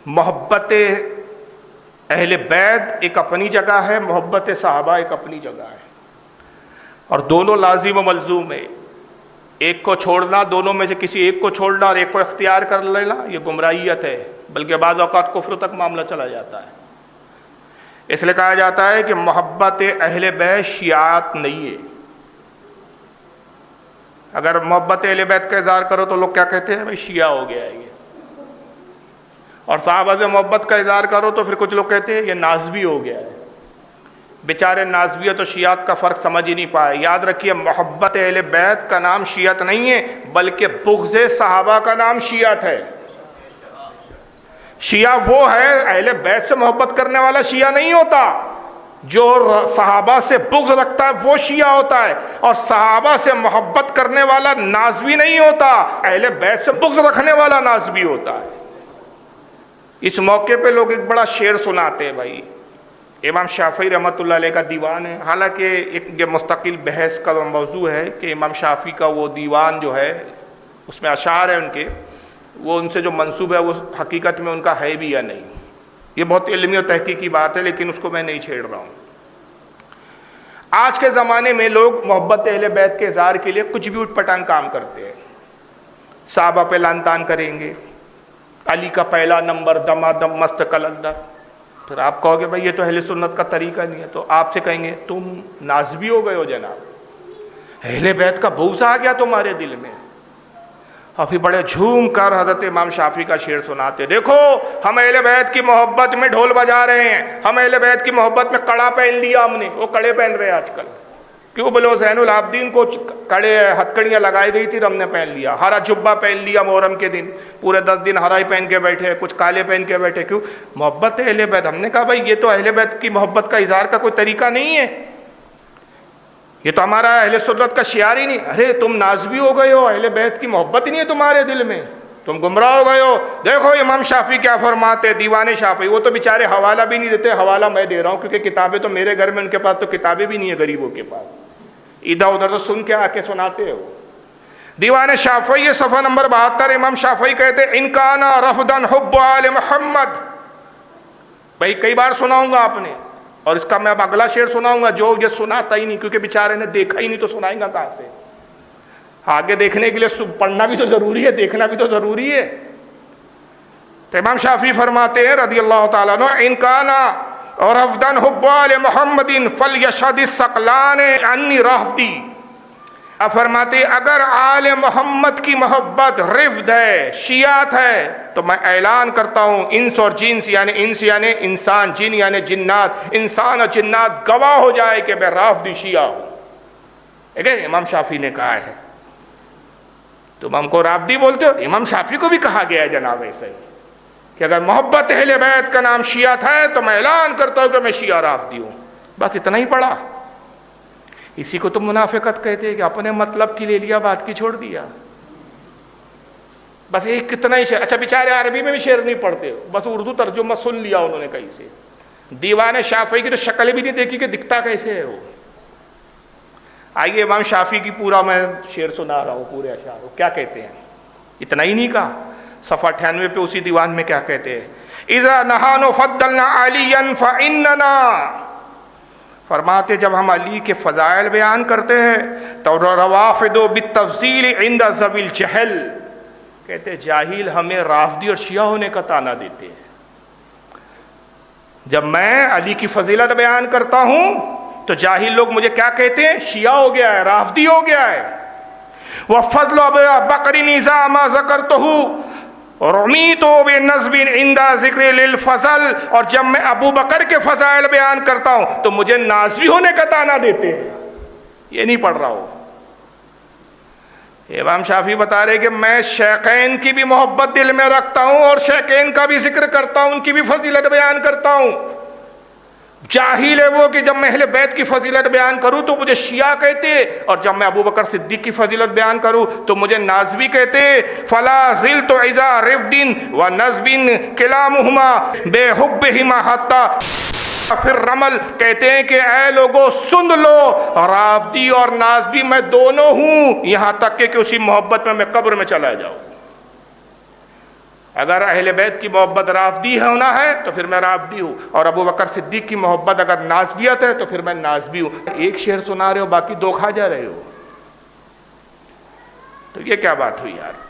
محبت اہل بیت ایک اپنی جگہ ہے، محبت صحابہ ایک اپنی جگہ ہے، اور دونوں لازم و ملزوم ہے۔ ایک کو چھوڑنا، دونوں میں سے کسی ایک کو چھوڑنا اور ایک کو اختیار کر لینا، یہ گمراہیت ہے، بلکہ بعض اوقات کفر تک معاملہ چلا جاتا ہے۔ اس لیے کہا جاتا ہے کہ محبت اہل بیت شیعات نہیں ہے۔ اگر محبت اہل بیت کا اظہار کرو تو لوگ کیا کہتے ہیں؟ بھائی شیعہ ہو گیا ہے یہ، اور صحابہ سے محبت کا اظہار کرو تو پھر کچھ لوگ کہتے ہیں یہ نازبی ہو گیا ہے۔ بیچارے نازبیت و شیعت کا فرق سمجھ ہی نہیں پائے۔ یاد رکھیے، محبت اہل بیت کا نام شیعت نہیں ہے، بلکہ بغض صحابہ کا نام شیعت ہے۔ شیعہ وہ ہے، اہل بیت سے محبت کرنے والا شیعہ نہیں ہوتا۔ جو صحابہ سے بغض رکھتا ہے وہ شیعہ ہوتا ہے، اور صحابہ سے محبت کرنے والا نازبی نہیں ہوتا، اہل بیت سے بغض رکھنے والا نازبی ہوتا ہے۔ اس موقع پہ لوگ ایک بڑا شعر سناتے ہیں بھائی، امام شافعی رحمۃ اللہ علیہ کا دیوان ہے، حالانکہ ایک یہ مستقل بحث کا موضوع ہے کہ امام شافعی کا وہ دیوان جو ہے اس میں اشعار ہیں ان کے، وہ ان سے جو منسوب ہے وہ حقیقت میں ان کا ہے بھی یا نہیں۔ یہ بہت علمی اور تحقیقی بات ہے، لیکن اس کو میں نہیں چھیڑ رہا ہوں۔ آج کے زمانے میں لوگ محبت اہل بیت کے اظہار کے لیے کچھ بھی اٹھ پٹانگ کام کرتے ہیں۔ صحابہ پہ لعن طعن کریں گے، علی کا پہلا نمبر دمادم مست کلندر، پھر آپ کہو گے بھائی یہ تو اہل سنت کا طریقہ نہیں ہے، تو آپ سے کہیں گے تم نازبی ہو گئے ہو جناب، اہل بیت کا بغض آ گیا تمہارے دل میں۔ اور پھر بڑے جھوم کر حضرت امام شافعی کا شعر سناتے، دیکھو ہم اہل بیت کی محبت میں ڈھول بجا رہے ہیں، ہم اہل بیت کی محبت میں کڑا پہن لیا ہم نے۔ وہ کڑے پہن رہے ہیں آج کل، کیوں بولو؟ زین العابدین کو کڑے ہتکڑیاں لگائی گئی تھی، ہم نے پہن لیا، ہرا جبہ پہن لیا محرم کے دن، پورے 10 دن ہرا ہی پہن کے بیٹھے، کچھ کالے پہن کے بیٹھے۔ کیوں؟ محبت اہل بیت۔ ہم نے کہا بھائی یہ تو اہل بیت کی محبت کا اظہار کا کوئی طریقہ نہیں ہے، یہ تو ہمارا اہل سنت کا شعار ہی نہیں۔ ارے تم نازبی ہو گئے ہو، اہل بیت کی محبت ہی نہیں ہے تمہارے دل میں، تم گمراہ ہو گئے ہو۔ دیکھو امام شافعی کیا فرماتے، دیوان شافعی، وہ تو بیچارے حوالہ بھی نہیں دیتے، حوالہ میں دے رہا ہوں کیونکہ کتابیں تو میرے گھر میں، ان کے پاس تو کتابیں بھی نہیں ہے غریبوں کے پاس، ادھر ادھر تو سن کے آ کے سناتے ہو۔ دیوان شافعی صفحہ نمبر 72، امام شافعی کہتے ان کان رفضا حب آل محمد۔ بھائی کئی بار سناؤں گا آپ نے، اور اس کا میں اب اگلا شعر سناؤں گا جو یہ سناتا ہی نہیں، کیونکہ بیچارے نے دیکھا ہی نہیں تو سنائیں گا کہاں سے؟ آگے دیکھنے کے لیے پڑھنا بھی تو ضروری ہے، دیکھنا بھی تو ضروری ہے۔ تو امام شافعی فرماتے ہیں رضی اللہ تعالیٰ عنہ، ان کانا رفضا حب آل محمد فلیشہد الثقلان انی رافضی۔ اب فرماتے اگر آل محمد کی محبت رفض ہے، شیعت ہے، تو میں اعلان کرتا ہوں انس اور جنس، یعنی انس یعنی انسان، جن یعنی جنات، انسان اور جنات گواہ ہو جائے کہ میں رافضی شیعہ ہوں۔ ٹھیک ہے، امام شافعی نے کہا ہے۔ تم ہم کو رافضی بولتے ہو، امام شافعی کو بھی کہا گیا ہے جناب ایسے کہ اگر محبت اہل بیت کا نام شیعت ہے تو میں اعلان کرتا ہوں کہ میں شیعہ رافضی ہوں۔ بس اتنا ہی پڑا۔ اسی کو تم منافقت کہتے ہیں کہ اپنے مطلب کی لے لیا، بات کی چھوڑ دیا۔ بس ایک کتنا ہی شعر، اچھا بیچارے عربی میں بھی شعر نہیں پڑھتے، بس اردو ترجمہ سن لیا انہوں نے کہیں سے۔ دیوان شافعی کی تو شکل بھی نہیں دیکھی کہ دکھتا کیسے ہے وہ۔ آئیے امام شافعی کی پورا میں شعر سنا رہا ہوں، پورے اشعار کیا کہتے ہیں۔ اتنا ہی نہیں کہا، صفحہ 98 پہ اسی دیوان میں کیا کہتے ہیں، اذا نحن فضلنا علیا فاننا، فرماتے جب ہم علی کے فضائل بیان کرتے ہیں تو روافض بالتفضیل عند ذوی الجہل، کہتے جاہل ہمیں رافضی اور شیعہ ہونے کا طعنہ دیتے ہیں۔ جب میں علی کی فضیلت بیان کرتا ہوں تو جاہل لوگ مجھے کیا کہتے ہیں؟ شیعہ ہو گیا ہے، رافضی ہو گیا ہے۔ وفضل ابی بکر اذا ما ذکرتہ رمیت بنصب عند ذکر للفضل، اور جب میں ابو بکر کے فضائل بیان کرتا ہوں تو مجھے نازوی ہونے کا طعنہ دیتے ہیں۔ یہ نہیں پڑھ رہا ہوں۔ امام شافعی بتا رہے کہ میں شیخین کی بھی محبت دل میں رکھتا ہوں اور شیخین کا بھی ذکر کرتا ہوں، ان کی بھی فضیلت بیان کرتا ہوں۔ جاہل ہے وہ کہ جب میں اہل بیت کی فضیلت بیان کروں تو مجھے شیعہ کہتے، اور جب میں ابو بکر صدیق کی فضیلت بیان کروں تو مجھے نازوی کہتے۔ فلا زلت اذا رفض ونصب کلامہما بحبہما حتی پھر رمل، کہتے ہیں کہ اے لوگوں سن لو، رافضی اور نازبی میں دونوں ہوں، یہاں تک کہ اسی محبت میں قبر میں چلا جاؤں۔ اگر اہل بیت کی محبت رافضی ہونا ہے تو پھر میں رافضی ہوں، اور ابو بکر صدیق کی محبت اگر ناسبیت ہے تو پھر میں ناسبی ہوں۔ ایک شعر سنا رہے ہو باقی دو کھا جا رہے ہو، تو یہ کیا بات ہوئی یار؟